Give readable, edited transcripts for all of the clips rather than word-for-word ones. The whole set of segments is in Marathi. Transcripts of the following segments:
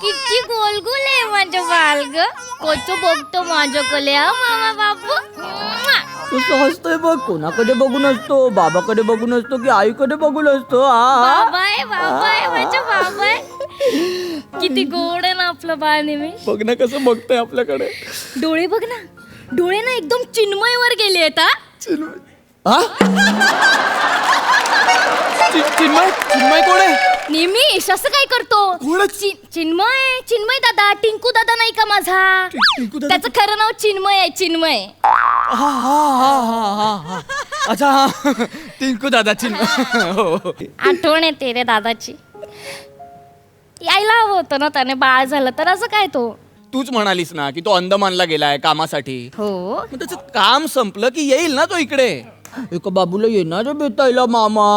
किती गोलगोल आहे माझं बाल ग. कोच बघतो माझ्याकडे हा मामा बापू. कसं हसतोय बघ. कोणाकडे बघून असतो, बाबाकडे बघून असतो की आईकडे बघून असतो. बाबा आहे माझं बाबा आहे. किती गोड आहे ना आपलं बाळ निमिष. बघ ना कसं बघतोय आपल्याकडे. डोळे बघ ना, डोळे ना एकदम चिन्मयवर गेले आहेत हा. चिन्मय चिन्मय कोण आहे? निमिष असं काय करतो? चिन्मय चिन्मय दादा, टिंकू दादा नाही का माझा? टिंकू दादा? त्याचं खरं नाव चिन्मय आहे. चिन्मय. हा हा हा हा हा हा. अच्छा हा. टिंकू दादा चिन्मय. हो. आठवण येते रे दादाची. यायला हवं होतं ना त्याने, बाळ झालं तर. असं काय तो? तूच म्हणालीस ना की तो अंदमानला गेलाय कामासाठी. हो. मग त्याचं काम संपलं की येईल ना तो इकडे. एका बाबूला येणार भेटायला मामा.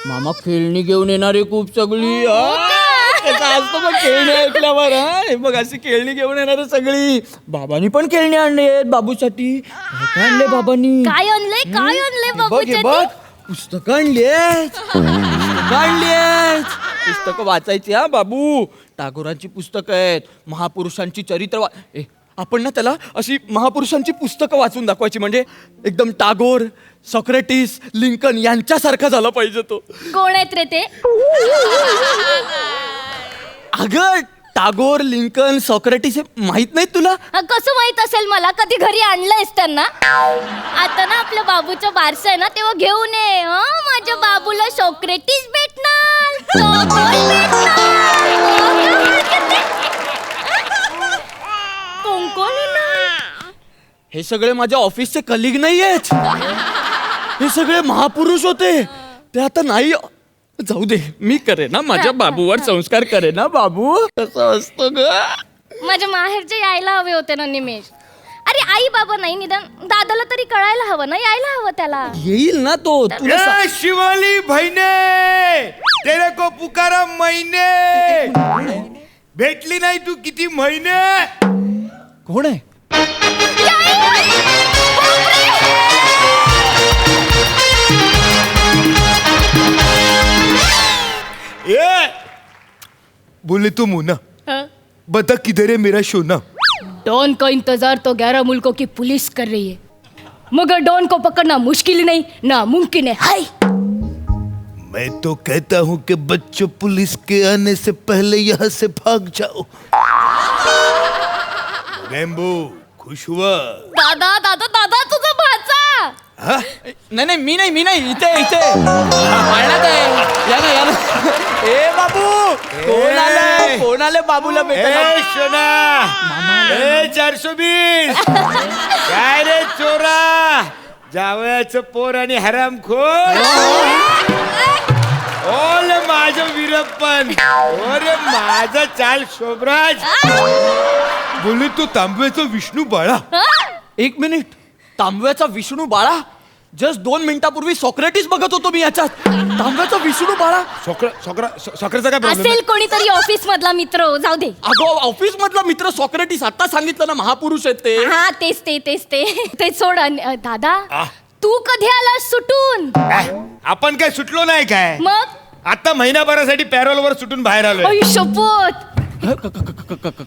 मामा खेळणी घेऊन येणारे खूप सगळी. त्याचा असतो बघ खेळणी ऐकल्यावर. हे बघ अशी खेळणी घेऊन येणारे सगळी. बाबांनी पण खेळणी आणले बाबूसाठी. काय आणले बाबांनी? काय आणलंय बाबूच्या बघ पुस्तकं आणलीत. पुस्तकं वाचायची हा बाबू. टागोरांची पुस्तकं आहेत, महापुरुषांची चरित्र. आपण ना त्याला अशी महापुरुषांची पुस्तकं वाचून दाखवायची, म्हणजे एकदम टागोर, सॉक्रेटिस, लिंकन यांच्यासारखा झाला पाहिजे तो. कोण आहेत रे ते? अगं टागोर, लिंकन, सॉक्रेटिस हे माहित नाहीत तुला? कसं माहित असेल मला? कधी घरी आणलंयस त्यांना? आता ना आपल्या बाबूचं बारसं आहे ना, तेव्हा घेऊन ये. माझ्या बाबूला सॉक्रेटिस भेटणार, टागोर भेटणार. हे सगळे माझ्या ऑफिसचे कलिग नाही आहेत. हे सगळे महापुरुष होते. ते आता नाही. जाऊ दे, मी करे ना माझ्या बाबूवर संस्कार करे ना बाबू. कसं असतं ग. माझ्या माहेरचे यायला हवे होते ना निमेश. अरे आई बाबा नाही, निदान दादाला तरी कळायला हवं ना, यायला हवं त्याला. येईल ना तो. तुला शिवाली बहिणे, तेरे को पुकारा महिने. भेटली नाही तू किती महिने. कोण आहे? बोले तो मोना, बता किधर है मेरा सोना. डॉन का इंतजार तो 11 मुल्कों की पुलिस कर रही है, मगर डॉन को पकड़ना मुश्किल ही नहीं, नामुमकिन है. हाय. मैं तो कहता हूँ कि बच्चों, पुलिस के आने से पहले यहाँ से भाग जाओ. रेम्बो खुश हुआ. दादा दादा दादा तुझा भाचा. नाही मी नाही इथे पाळण्यात आहे. या ना. ए बाबू, कोण आले बाबूला भेटायला? सोना 420. काय रे चोरा, जावयाचं पोर आणि हरामखोर. ओले माझं वीरप्पन, ओरे माझा चाल शोभराज. बोले तो तांब्याचा विष्णू बाळा. एक मिनिट. तांब्याचा विष्णू बाळा? जस्ट 2 मिनिटापूर्वी सॉक्रेटिस बघत होतो मी याच्यात. तांब्याचा विष्णू बाळा. सॉक्रेचा काय प्रॉब्लेम? असेल कोणीतरी ऑफिस मधला मित्र. जाऊ दे. अगो ऑफिस मधला मित्र सॉक्रेटिस. आता सांगितलं ना महापुरुष आहेत ते. हा तेच ते सोड. दादा तू कधी आलास सुटून? आपण काय सुटलो नाही काय. मग आता महिनाभरासाठी पॅरोलवर सुटून बाहेर आलोय. आई शपथ.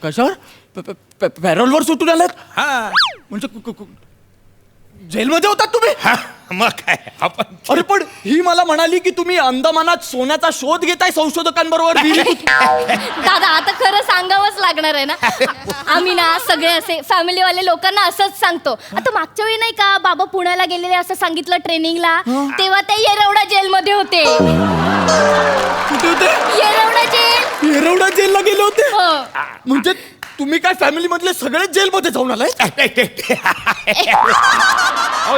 कशावर? पॅरोलवर सुटून आलात? हा म्हणजे जेलमध्ये होतात तुम्ही? मग काय आपण. अरे पण ही मला म्हणाली की तुम्ही अंदमानात सोन्याचा शोध घेताय संशोधकांबरोबर. दादा आता खरं सांगावंच लागणार आहे ना. आम्ही ना सगळे असे फॅमिलीवाले लोकांना असंच सांगतो. आता मागच्या वेळी नाही का बाबा पुण्याला गेलेले असं सांगितलं ट्रेनिंगला, तेव्हा ते येरवडा जेलमध्ये होते. कुठे होते? येरवडा जेलला गेले होते. म्हणजे तुम्ही काय फॅमिली मधले सगळेच जेलमध्ये जाऊन आलाय?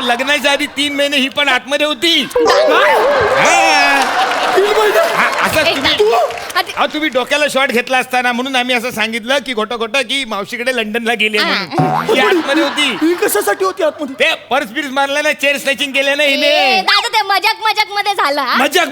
लग्नाच्या आधी 3 महिने ही पण आतमध्ये होती. तुम्ही डोक्याला शॉट घेतला असताना म्हणून आम्ही असं सांगितलं की खोटं की मावशीकडे लंडनला गेले म्हणून. ही आतमध्ये होती. ही कशासाठी होती आतमध्ये? ते पर्स बिर्स मारला ना, चेअर स्नॅचिंग केलं ना हिने. दादा ते मजाक मध्ये झालं.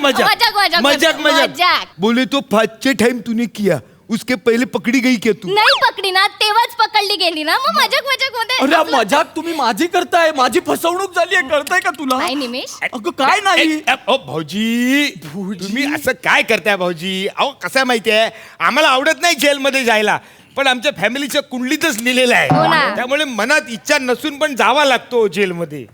मजाक. बोले तो 5चे टाइम तूने किया, उसके पहिले पकडी गई क्या तू नाही पकडी ना तेव्हाच पकडली गेली ना मग मजाक मध्ये अरे मजाक तुम्ही माझी करताय, माझी फसवणूक झालीये, कळताय का तुला? नाही निमेश अगं काय नाही. ओ भाऊजी तुम्ही असं काय करताय भाऊजी? अहो कसं आहे माहितीये, आम्हाला आवडत नाही जेलमध्ये जायला, पण आमच्या फॅमिलीच्या कुंडलीतच लिहिलेलं हो ना. आहे, त्यामुळे मनात इच्छा नसून पण जावा लागतो जेलमध्ये.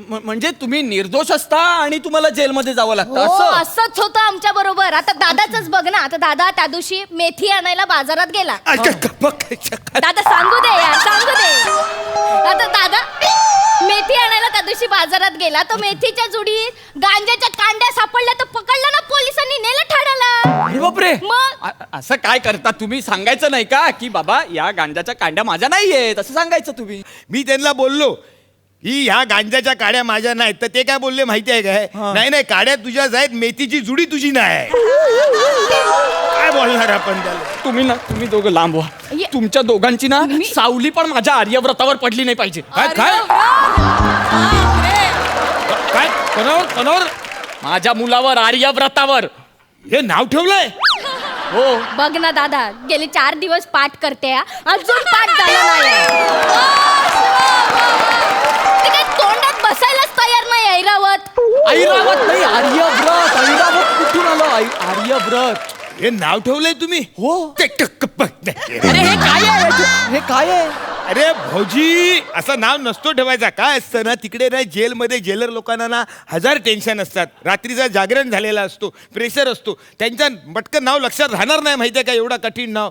म्हणजे तुम्ही निर्दोष असता आणि तुम्हाला जेलमध्ये जावं लागतं हो असं? असंच होतं आमच्या बरोबर. आता दादाच बघ ना, आता दादा त्या दिवशी मेथी आणायला बाजारात गेला. दादा सांगू दे यार, सांगू दे. आता दादा मेथी आणायला त्या दिवशी बाजारात गेला, तो मेथीच्या जुडीत गांजाच्या कांड्या सापडल्या, तर पकडला ना पोलिसांनी, नेलं ठाण्याला. अरे बापरे, मग? असं काय करता तुम्ही? सांगायचं नाही का की बाबा या गांजाच्या कांड्या माझ्या नाहीये, असं सांगायचं तुम्ही? मी त्यांना बोललो ही ह्या गांजाच्या काड्या माझ्या नाहीत, तर ते काय बोलले माहिती आहे काय? नाही नाही, काड्या तुझ्याच आहेत, मेथीची जुडी तुझी नाही. काय बोलणार आपण त्याला? तुम्ही दोघं लांब व्हा. तुमच्या दोघांची ना सावली पण माझ्या आर्यव्रतावर पडली नाही पाहिजे. काय काय काय कोणावर? माझ्या मुलावर, आर्यव्रतावर. हे नाव ठेवलंय? हो. बघ ना दादा, गेले 4 दिवस पाठ करते हा. अजून पाठ झाला नाही. ते काय तोंडात बसायलाच तयार नाही ऐरावत. ऐरावत नाही, आर्यव्रत. ऐरावत कुठून आलं? आर्यव्रत हे नाव ठेवलंय तुम्ही? हो. अरे हे काय आहे? हे काय आहे? अरे भाऊजी, असं नाव नसतो ठेवायचा. काय असतं ना, तिकडे ना जेलमध्ये जेलर लोकांना ना 1000 टेन्शन असतात. रात्रीचा जागरण झालेला असतो, प्रेशर असतो, त्यांच्या पटकन नाव लक्षात राहणार नाही. माहितीये का, एवढा कठीण नाव.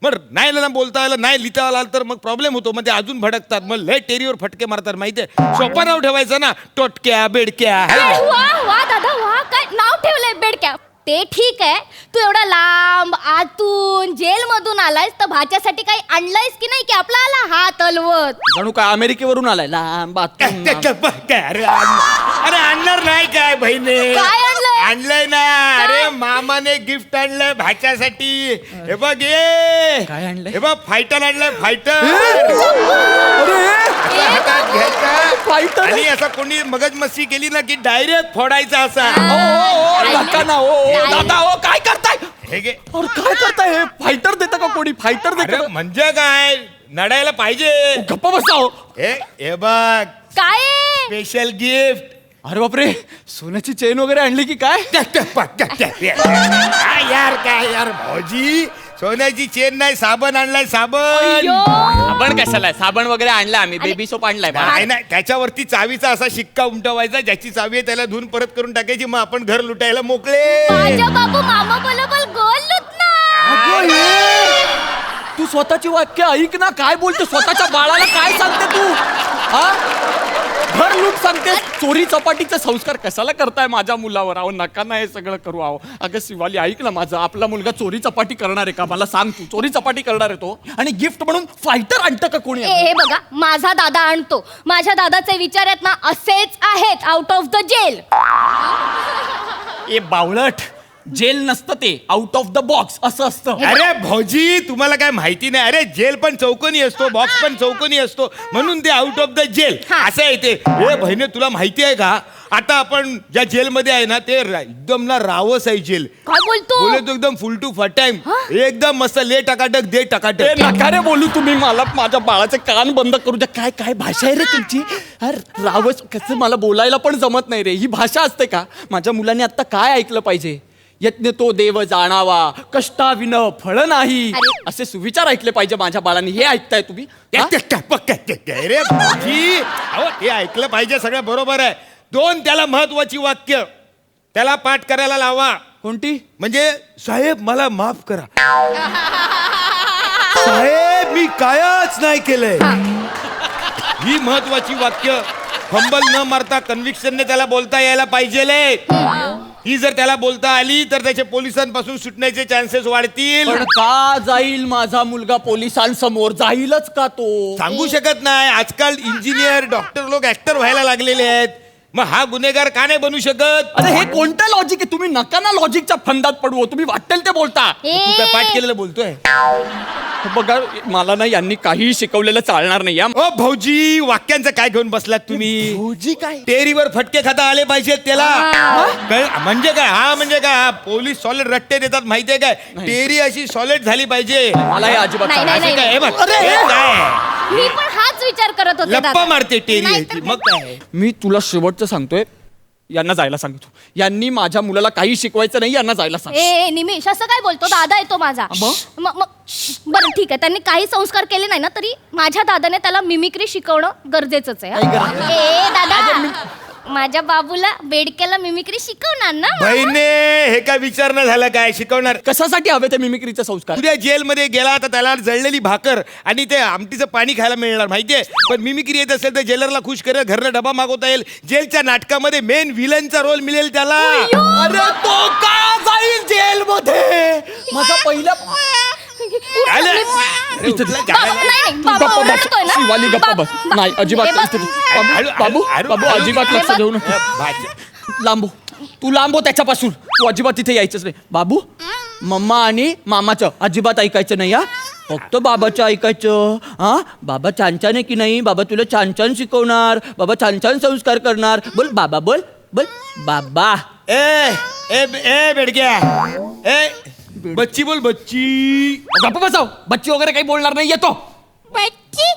मग नाही ना बोलता आलं, नाही लिहिता आलं तर मग प्रॉब्लेम होतो. मग ते अजून भडकतात, मग लय टेरीवर फटके मारतात. माहितीये, सोपं नाव ठेवायचं ना, टोटक्या बेडक्या. वा वा दादा वा, काय नाव ठेवलंय बेडक्या. ते ठीक आहे, तू एवढा लांब आतून जेल मधून आलायस, तर भाच्यासाठी काही आणलंयस की नाही, की आपला आला हात हलवत? जणू काय अमेरिकेवरून आलाय, लांब आतून. अरे आणणार नाही काय बहिणी? काय आणलंय? आणलंय ना. अरे मामाने गिफ्ट आणलंय भाच्यासाठी. हे बघ ये. काय आणलंय? हे बघ फायटर आणलंय, फायटर. हातात घ्यायचा फायटर? आणि असा कोणी मगजमस्ती केली ना की डायरेक्ट फोडायचा असा. नका ना. दादा हो, काय करताय? हे घे. अरे काय करताय? हे फायटर देतं का कोणी? फायटर अरे देतं? म्हणजे काय, नडायला पाहिजे. गप्प बसाव. हे बघ काय स्पेशल गिफ्ट. अरे बापरे, सोन्याची चेन वगैरे आणली की काय? काय यार भाऊजी, सोन्याची चेन नाही, साबण आणलाय, साबण. साबण कशाला आहे? साबण वगैरे आणला आम्ही, बेबी सोप आणलाय. नाही नाही, त्याच्यावरती चावीचा असा शिक्का उमटवायचा, ज्याची चावी आहे त्याला धुवून परत करून टाकायची, मग आपण घर लुटायला मोकळे. माझ्या बाबू मामा बरोबर गोल अगं हे, तू स्वतःची वाक्य ऐक ना. काय बोलते? स्वतःच्या बाळाला काय सांगते तू? हा, घर लूट सांगते. चोरी चपाटीचे संस्कार कशाला करताय माझ्या मुलावर? अहो नका ना हे सगळं करू. अहो अगं शिवाली, ऐक ना माझं. आपला मुलगा चोरी चपाटी करणार आहे का? मला सांग तू. चोरी चपाटी करणार आहे तो? आणि गिफ्ट म्हणून फायटर आणतं का कोणी? हे बघा, माझा दादा आणतो. माझ्या दादाचे विचार आहेत ना असेच आहेत, आउट ऑफ द जेल. ए बावळट, जेल नसतं ते, आउट ऑफ द बॉक्स असं असतं. अरे भाऊजी, तुम्हाला काय माहिती नाही. अरे जेल पण चौकोनी असतो, बॉक्स पण चौकोनी असतो, म्हणून ते आउट ऑफ द जेल असं आहे ते. ए बहिणी, तुला माहिती आहे का, आता आपण ज्या जेलमध्ये आहे ना, ते एकदम ना रावस आहे जेल. काय बोलतो? बोलतो एकदम फुल टू फट टाइम, एकदम मस्त ले टकाटक दे टकाटक. नका रे बोलू तुम्ही. मला माझ्या बाळाचे कान बंद करू द्या. काय काय भाषा आहे रे तुमची? अरे रावस कसं, मला बोलायला पण जमत नाही रे. ही भाषा असते का? माझ्या मुलाने आता काय ऐकलं पाहिजे? यत्न तो देव जाणावा, कष्टाविन फळ नाही, असे सुविचार ऐकले पाहिजे माझ्या बाळाने. हे ऐकताय तुम्ही? अरे भाऊजी, अहो हे ऐकलं पाहिजे, सगळं बरोबर आहे. 2 त्याला महत्वाची वाक्य त्याला पाठ करायला लावा. कोणती? म्हणजे साहेब मला माफ करा, साहेब मी कायच नाही केलंय. ही महत्वाची वाक्य फंबल न मारता कन्व्हिक्शनने त्याला बोलता यायला पाहिजे. ही जर त्याला बोलता आली तर त्याचे पोलिसांपासून सुटण्याचे चान्सेस वाढतील. पण का जाईल माझा मुलगा पोलिसांसमोर? जाईलच का तो? सांगू शकत नाही. आजकाल इंजिनियर, डॉक्टर लोक ऍक्टर व्हायला लागलेले आहेत. मग हा गुन्हेगार का नाही बनू शकत? अरे हे कोणतं लॉजिक आहे? तुम्ही नका ना लॉजिकच्या फंदात पडवो. तुम्ही वाटेल ते बोलता. तू काय पाठ केलेलं बोलतोय? बघा मला ना यांनी काही शिकवलेलं चालणार नाही ओ भाऊजी वाक्यांचं काय घेऊन बसलात तुम्ही भाऊजी काय टेरीवर फटके खाता आले पाहिजेत त्याला म्हणजे काय हा म्हणजे काय हा पोलीस सॉलिड रट्टे देतात माहितीये काय टेरी अशी सॉलिड झाली पाहिजे मला हे अजिबात नाही, चालणार नाही, असं काय हे बघ, अरे, हे काय मी पण हाच विचार करत होते लप्पा दादा. मारते टेरी नाही ह्याची. तर मग काय मी तुला शेवटचं सांगतोय यांना जायला सांगतो यांनी माझ्या मुलाला काही शिकवायचं नाही यांना जायला सांग ए निमेश असं काय बोलतो दादा येतो माझा मग? बरं ठीक आहे त्यांनी काही संस्कार केले नाही ना तरी माझ्या दादाने त्याला मिमिक्री शिकवणं गरजेचंच आहे काय हा. ए दादा माझ्या बाबूला बेडक्याला मिमिक्री शिकवणार ना बहिणे हे काय विचारणं झालं काय शिकवणार कशासाठी हवे ते मिमिक्रीचे संस्कार उद्या जेलमध्ये गेला तर त्याला जळलेली भाकर आणि ते आमटीचं पाणी खायला मिळणार माहितीये पण मिमिक्री येत असेल तर जेलरला खुश कर घरला डबा मागवता येईल जेलच्या नाटकामध्ये मेन विलनचा रोल मिळेल त्याला अरे तो का जाईल जेल मध्ये माझा पहिला आलं. मी- अरे, उठलं बाबा, काय? नाही, नाही, तू बाबा गप्प बस ओरडतोय ना? शिवाली गप्प बस नाही अजिबात हे बघ. इथे- बाबू हळू- बाबू हळू- बाबू हळू- अजिबात हे लक्ष बघ. देऊ नको लांबो तू लांबो त्याच्यापासून तू अजिबात तिथे यायचंच नाही बाबू मम्मा आणि मामाचं अजिबात ऐकायचं नाही हा फक्त बाबाचं ऐकायचं हा बाबा छान छान आहे की नाही बाबा तुला छान छान शिकवणार बाबा छान छान संस्कार करणार बोल बाबा बोल बोल बाबा ए ए ए बेडक्या ए बच्ची बोल बच्ची गप्प बसाव बच्ची वगैरे काही बोलणार नाही येतो बच्ची